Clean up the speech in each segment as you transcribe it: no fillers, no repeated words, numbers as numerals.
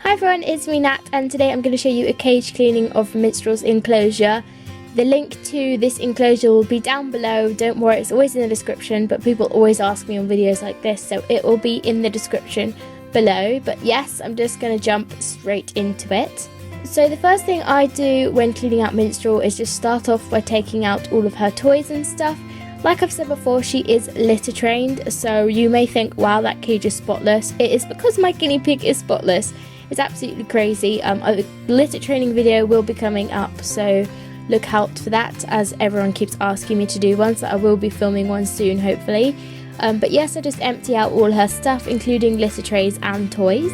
Hi everyone, it's me Nat, and today I'm going to show you a cage cleaning of Minstrel's enclosure. The link to this enclosure will be down below. Don't worry, it's always in the description, but people always ask me on videos like this, so it will be in the description below. But yes, I'm just going to jump straight into it. So the first thing I do when cleaning out Minstrel is just start off by taking out all of her toys and stuff. Like I've said before, she is litter trained, so you may think, wow, that cage is spotless. It is because my guinea pig is spotless. It's absolutely crazy. A litter training video will be coming up, so look out for that, as everyone keeps asking me to do one, so I will be filming one soon, hopefully. But yes, I just empty out all her stuff, including litter trays and toys.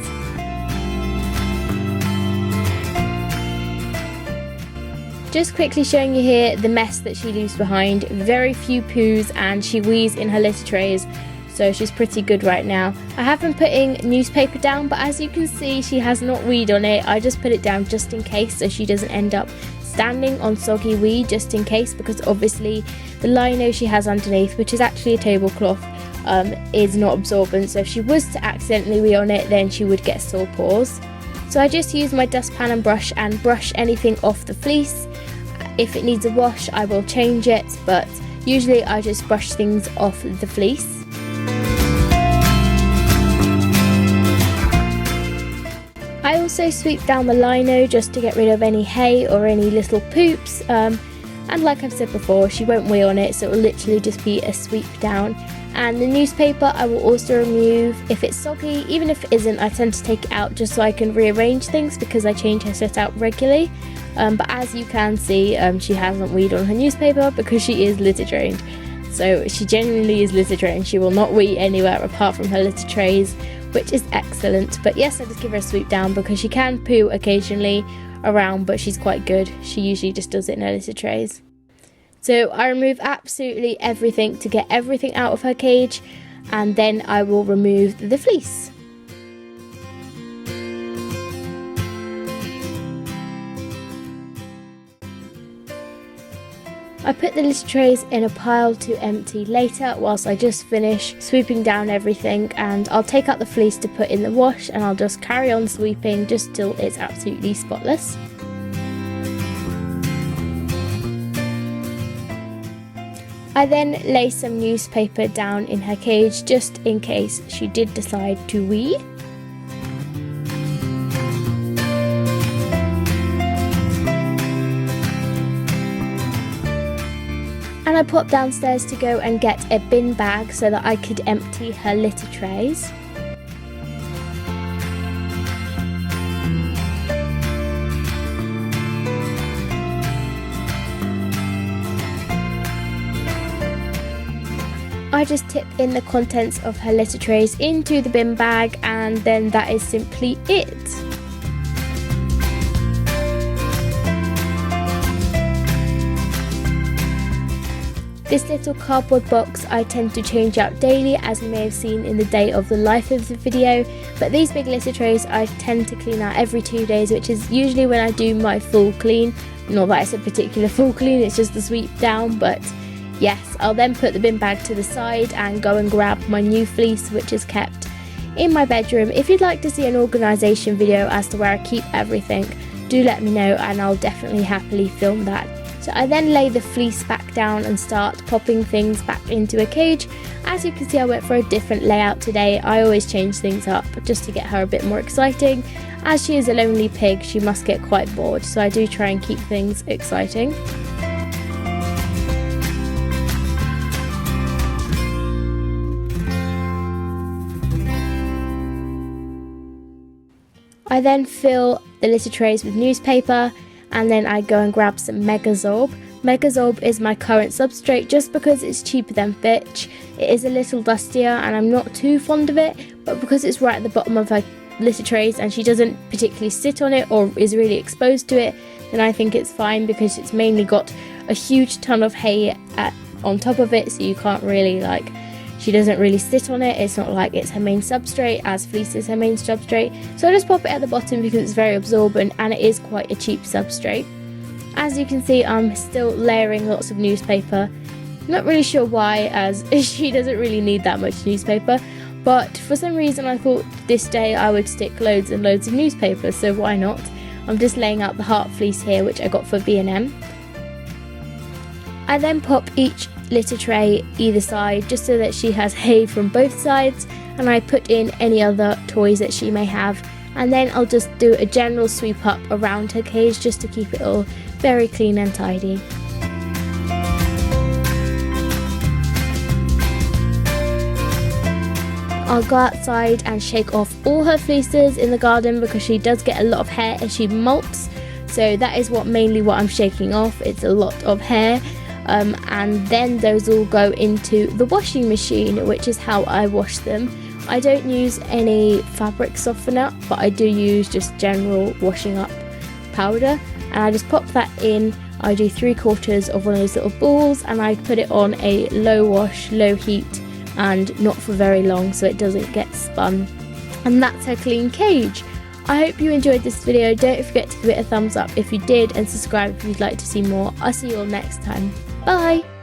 Just quickly showing you here the mess that she leaves behind. Very few poos, and she wheezes in her litter trays, so she's pretty good right now. I have been putting newspaper down, but as you can see, she has not weed on it. I just put it down just in case, so she doesn't end up standing on soggy weed, just in case, because obviously the lino she has underneath, which is actually a tablecloth, is not absorbent, so if she was to accidentally wee on it, then she would get sore paws. So I just use my dustpan and brush anything off the fleece. If it needs a wash, I will change it, but usually I just brush things off the fleece. I also sweep down the lino just to get rid of any hay or any little poops, and like I've said before, she won't wee on it, so it will literally just be a sweep down. And the newspaper I will also remove if it's soggy. Even if it isn't, I tend to take it out just so I can rearrange things, because I change her set out regularly. But as you can see, she hasn't weed on her newspaper because she is litter trained. So she genuinely is litter trained. She will not wee anywhere apart from her litter trays, which is excellent. But yes, I just give her a sweep down because she can poo occasionally around, but she's quite good. She usually just does it in her litter trays. So I remove absolutely everything to get everything out of her cage, and then I will remove the fleece. I put the litter trays in a pile to empty later whilst I just finish sweeping down everything, and I'll take out the fleece to put in the wash, and I'll just carry on sweeping just till it's absolutely spotless. I then lay some newspaper down in her cage just in case she did decide to wee. And I popped downstairs to go and get a bin bag so that I could empty her litter trays. I just tip in the contents of her litter trays into the bin bag, and then that is simply it. This little cardboard box I tend to change out daily, as you may have seen in the day of the life of the video, but these big litter trays I tend to clean out every 2 days, which is usually when I do my full clean. Not that it's a particular full clean, it's just the sweep down, but yes, I'll then put the bin bag to the side and go and grab my new fleece, which is kept in my bedroom. If you'd like to see an organisation video as to where I keep everything, do let me know and I'll definitely happily film that. So I then lay the fleece back down and start popping things back into a cage. As you can see, I went for a different layout today. I always change things up just to get her a bit more exciting. As she is a lonely pig, she must get quite bored, so I do try and keep things exciting. I then fill the litter trays with newspaper, and then I go and grab some Megazorb. Megazorb is my current substrate just because it's cheaper than Fitch. It is a little dustier and I'm not too fond of it, but because it's right at the bottom of her litter trays and she doesn't particularly sit on it or is really exposed to it, then I think it's fine, because it's mainly got a huge ton of hay on top of it, so you can't really she doesn't really sit on it. It's not like it's her main substrate, as fleece is her main substrate. So I just pop it at the bottom because it's very absorbent and it is quite a cheap substrate. As you can see, I'm still layering lots of newspaper. Not really sure why, as she doesn't really need that much newspaper, but for some reason I thought this day I would stick loads and loads of newspapers, so why not? I'm just laying out the heart fleece here, which I got for B&M. I then pop each litter tray either side just so that she has hay from both sides, and I put in any other toys that she may have, and then I'll just do a general sweep up around her cage just to keep it all very clean and tidy. I'll go outside and shake off all her fleeces in the garden because she does get a lot of hair as she molts, so that is mainly what I'm shaking off. It's a lot of hair. And then those all go into the washing machine, which is how I wash them. I don't use any fabric softener, but I do use just general washing up powder, and I just pop that in. I do 3/4 of one of those little balls, and I put it on a low wash, low heat, and not for very long so it doesn't get spun. And that's her clean cage. I hope you enjoyed this video. Don't forget to give it a thumbs up if you did, and subscribe if you'd like to see more. I'll see you all next time. Bye!